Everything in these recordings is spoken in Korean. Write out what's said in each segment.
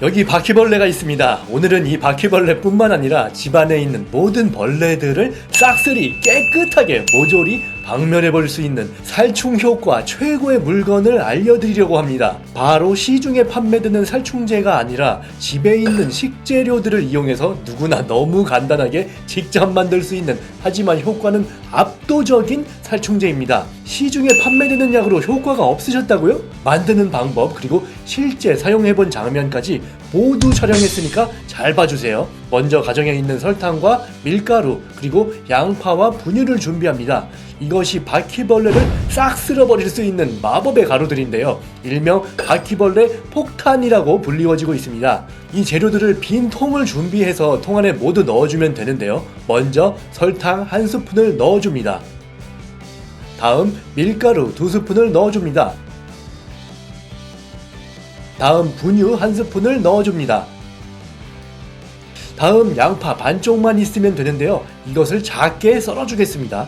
여기 바퀴벌레가 있습니다. 오늘은 이 바퀴벌레뿐만 아니라 집안에 있는 모든 벌레들을 싹쓸이 깨끗하게 모조리 박멸해버릴 수 있는 살충 효과 최고의 물건을 알려드리려고 합니다. 바로 시중에 판매되는 살충제가 아니라 집에 있는 식재료들을 이용해서 누구나 너무 간단하게 직접 만들 수 있는, 하지만 효과는 압도적인 살충제입니다. 시중에 판매되는 약으로 효과가 없으셨다고요? 만드는 방법 그리고 실제 사용해본 장면까지 모두 촬영했으니까 잘 봐주세요. 먼저 가정에 있는 설탕과 밀가루 그리고 양파와 분유를 준비합니다. 이것이 바퀴벌레를 싹 쓸어버릴 수 있는 마법의 가루들인데요. 일명 바퀴벌레 폭탄이라고 불리워지고 있습니다. 이 재료들을 빈 통을 준비해서 통 안에 모두 넣어주면 되는데요. 먼저 설탕 1스푼을 넣어줍니다. 다음 밀가루 2스푼을 넣어줍니다. 다음 분유 1스푼을 넣어줍니다. 다음 양파 반쪽만 있으면 되는데요. 이것을 작게 썰어주겠습니다.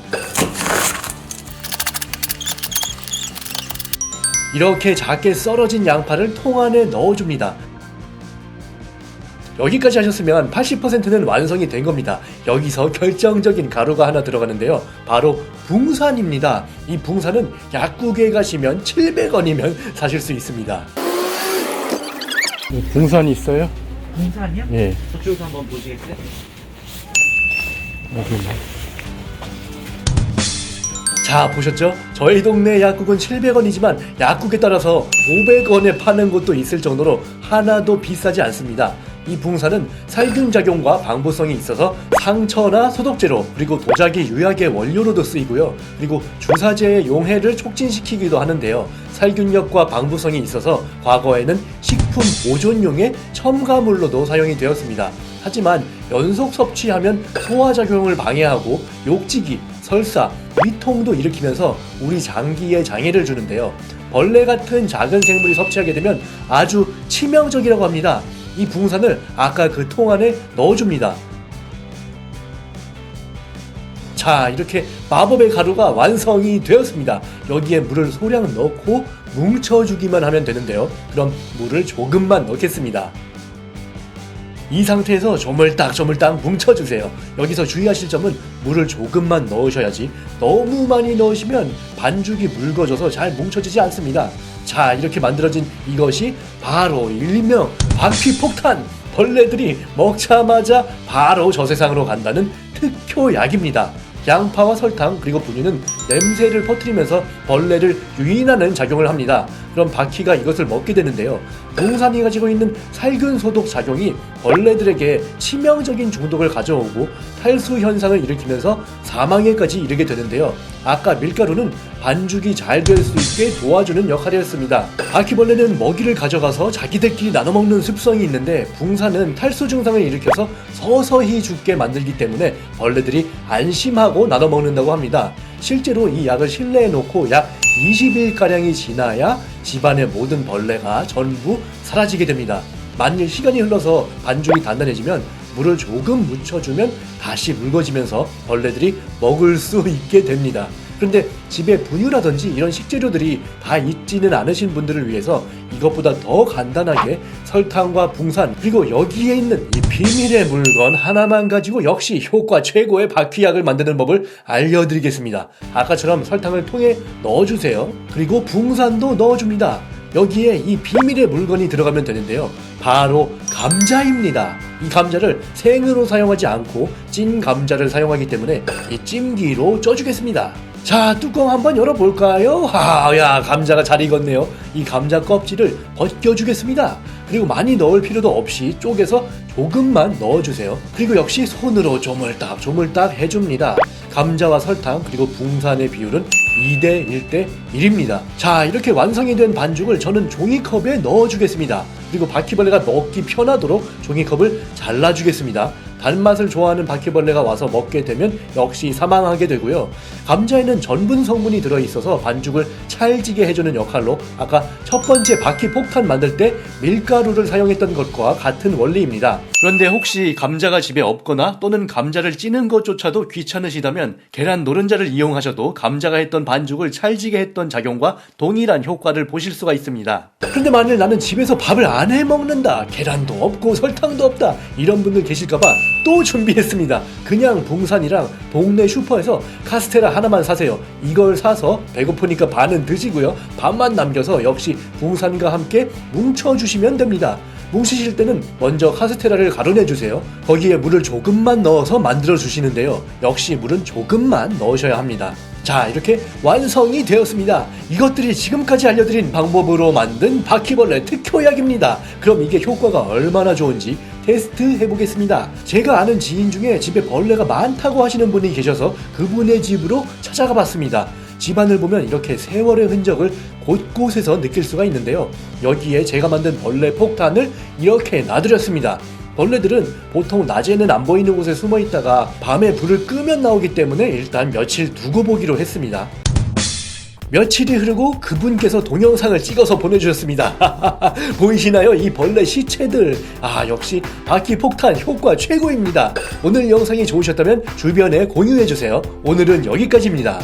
이렇게 작게 썰어진 양파를 통 안에 넣어줍니다. 여기까지 하셨으면 80%는 완성이 된 겁니다. 여기서 결정적인 가루가 하나 들어가는데요. 바로 붕산입니다. 이 붕산은 약국에 가시면 700원이면 사실 수 있습니다. 붕산이 있어요? 붕산이요? 예. 저쪽에서 한번 보시겠어요? 자, 보셨죠? 저희 동네 약국은 700원이지만 약국에 따라서 500원에 파는 곳도 있을 정도로 하나도 비싸지 않습니다. 이 붕산은 살균작용과 방부성이 있어서 상처나 소독제로, 그리고 도자기 유약의 원료로도 쓰이고요. 그리고 주사제의 용해를 촉진시키기도 하는데요. 살균력과 방부성이 있어서 과거에는 식품 보존용의 첨가물로도 사용이 되었습니다. 하지만 연속 섭취하면 소화작용을 방해하고 욕지기, 설사, 위통도 일으키면서 우리 장기에 장애를 주는데요. 벌레 같은 작은 생물이 섭취하게 되면 아주 치명적이라고 합니다. 이 붕산을 아까 그 통 안에 넣어줍니다. 자, 이렇게 마법의 가루가 완성이 되었습니다. 여기에 물을 소량 넣고 뭉쳐주기만 하면 되는데요. 그럼 물을 조금만 넣겠습니다. 이 상태에서 조물딱 뭉쳐주세요. 여기서 주의하실 점은 물을 조금만 넣으셔야지 너무 많이 넣으시면 반죽이 묽어져서 잘 뭉쳐지지 않습니다. 자, 이렇게 만들어진 이것이 바로 일명 바퀴폭탄! 벌레들이 먹자마자 바로 저 세상으로 간다는 특효약입니다. 양파와 설탕 그리고 분유는 냄새를 퍼뜨리면서 벌레를 유인하는 작용을 합니다. 그럼 바퀴가 이것을 먹게 되는데요. 붕산이 가지고 있는 살균 소독 작용이 벌레들에게 치명적인 중독을 가져오고 탈수 현상을 일으키면서 사망에까지 이르게 되는데요. 아까 밀가루는 반죽이 잘 될 수 있게 도와주는 역할이었습니다. 바퀴벌레는 먹이를 가져가서 자기들끼리 나눠 먹는 습성이 있는데 붕산은 탈수 증상을 일으켜서 서서히 죽게 만들기 때문에 벌레들이 안심하고 나눠 먹는다고 합니다. 실제로 이 약을 실내에 놓고 약 20일가량이 지나야 집안의 모든 벌레가 전부 사라지게 됩니다. 만일 시간이 흘러서 반죽이 단단해지면 물을 조금 묻혀주면 다시 묽어지면서 벌레들이 먹을 수 있게 됩니다. 그런데 집에 분유라든지 이런 식재료들이 다 있지는 않으신 분들을 위해서 이것보다 더 간단하게 설탕과 붕산 그리고 여기에 있는 이 비밀의 물건 하나만 가지고 역시 효과 최고의 바퀴약을 만드는 법을 알려드리겠습니다. 아까처럼 설탕을 통에 넣어주세요. 그리고 붕산도 넣어줍니다. 여기에 이 비밀의 물건이 들어가면 되는데요. 바로 감자입니다. 이 감자를 생으로 사용하지 않고 찐 감자를 사용하기 때문에 이 찜기로 쪄주겠습니다. 자, 뚜껑 한번 열어볼까요? 야, 감자가 잘 익었네요. 이 감자 껍질을 벗겨주겠습니다. 그리고 많이 넣을 필요도 없이 쪼개서 조금만 넣어주세요. 그리고 역시 손으로 조물딱 해줍니다. 감자와 설탕 그리고 붕산의 비율은 2대 1대 1입니다. 자, 이렇게 완성이 된 반죽을 저는 종이컵에 넣어주겠습니다. 그리고 바퀴벌레가 먹기 편하도록 종이컵을 잘라주겠습니다. 단맛을 좋아하는 바퀴벌레가 와서 먹게 되면 역시 사망하게 되고요. 감자에는 전분 성분이 들어있어서 반죽을 찰지게 해주는 역할로 아까 첫 번째 바퀴폭탄 만들 때 밀가루를 사용했던 것과 같은 원리입니다. 그런데 혹시 감자가 집에 없거나 또는 감자를 찌는 것조차도 귀찮으시다면 계란 노른자를 이용하셔도 감자가 했던 반죽을 찰지게 했던 작용과 동일한 효과를 보실 수가 있습니다. 그런데 만일 나는 집에서 밥을 안 해먹는다, 계란도 없고 설탕도 없다, 이런 분들 계실까봐 또 준비했습니다. 그냥 붕산이랑 동네 슈퍼에서 카스테라 하나만 사세요. 이걸 사서 배고프니까 반은 드시고요, 반만 남겨서 역시 붕산과 함께 뭉쳐주시면 됩니다. 뭉치실 때는 먼저 카스테라를 가루내주세요. 거기에 물을 조금만 넣어서 만들어 주시는데요, 역시 물은 조금만 넣으셔야 합니다. 자, 이렇게 완성이 되었습니다. 이것들이 지금까지 알려드린 방법으로 만든 바퀴벌레 특효약입니다. 그럼 이게 효과가 얼마나 좋은지 테스트 해보겠습니다. 제가 아는 지인 중에 집에 벌레가 많다고 하시는 분이 계셔서 그분의 집으로 찾아가 봤습니다. 집안을 보면 이렇게 세월의 흔적을 곳곳에서 느낄 수가 있는데요, 여기에 제가 만든 벌레 폭탄을 이렇게 놔드렸습니다. 벌레들은 보통 낮에는 안 보이는 곳에 숨어 있다가 밤에 불을 끄면 나오기 때문에 일단 며칠 두고 보기로 했습니다. 며칠이 흐르고 그분께서 동영상을 찍어서 보내주셨습니다. 보이시나요? 이 벌레 시체들. 역시 바퀴폭탄 효과 최고입니다. 오늘 영상이 좋으셨다면 주변에 공유해주세요. 오늘은 여기까지입니다.